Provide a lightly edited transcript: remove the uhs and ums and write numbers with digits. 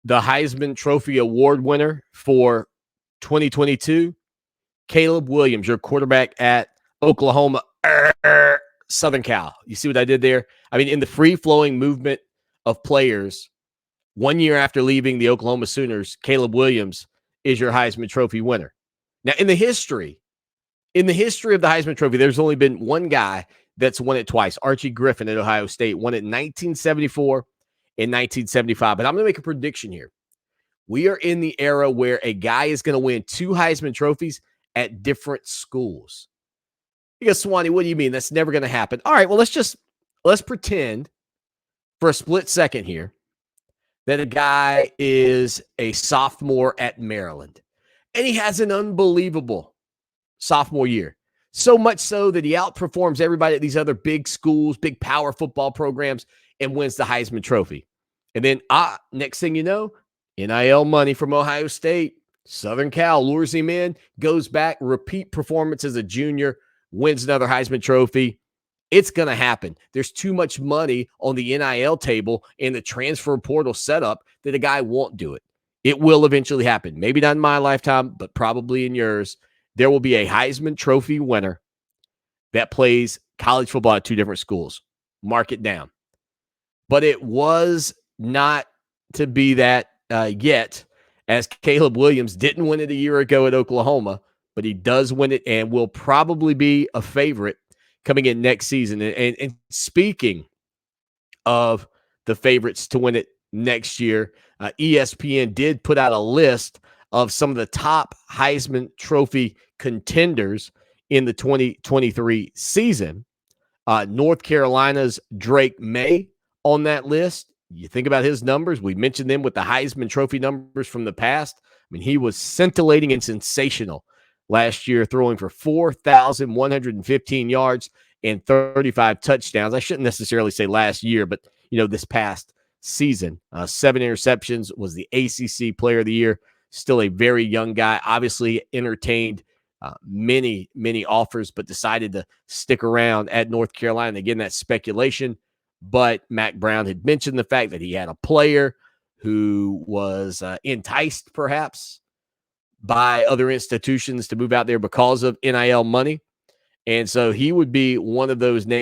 the Heisman Trophy Award winner for 2022, Caleb Williams, your quarterback at Oklahoma, Southern Cal. You see what I did there? I mean, in the free-flowing movement of players, 1 year after leaving the Oklahoma Sooners, Caleb Williams is your Heisman Trophy winner. Now, in the history of the Heisman Trophy, there's only been one guy that's won it twice. Archie Griffin at Ohio State won it in 1974 and 1975. But I'm going to make a prediction here. We are in the era where a guy is going to win 2 Heisman trophies at different schools. You go, Swanee, what do you mean? That's never going to happen. All right, well, let's pretend for a split second here that a guy is a sophomore at Maryland, and he has an unbelievable sophomore year. So much so that he outperforms everybody at these other big schools, big power football programs, and wins the Heisman Trophy. And then, next thing you know, NIL money from Ohio State, Southern Cal lures him in, goes back, repeat performance as a junior, wins another Heisman Trophy. It's going to happen. There's too much money on the NIL table and the transfer portal setup that a guy won't do it. It will eventually happen. Maybe not in my lifetime, but probably in yours. There will be a Heisman Trophy winner that plays college football at 2 different schools. Mark it down. But it was not to be that yet, as Caleb Williams didn't win it a year ago at Oklahoma, but he does win it and will probably be a favorite coming in next season. And speaking of the favorites to win it next year, ESPN did put out a list of some of the top Heisman Trophy contenders in the 2023 season. North Carolina's Drake May on that list. You think about his numbers. We mentioned them with the Heisman Trophy numbers from the past. I mean, he was scintillating and sensational last year, throwing for 4,115 yards and 35 touchdowns. I shouldn't necessarily say last year, but, this past season. 7 interceptions, was the ACC Player of the Year. Still a very young guy. Obviously entertained many offers, but decided to stick around at North Carolina. Again, that's speculation. But Mac Brown had mentioned the fact that he had a player who was enticed perhaps by other institutions to move out there because of NIL money. And so he would be one of those names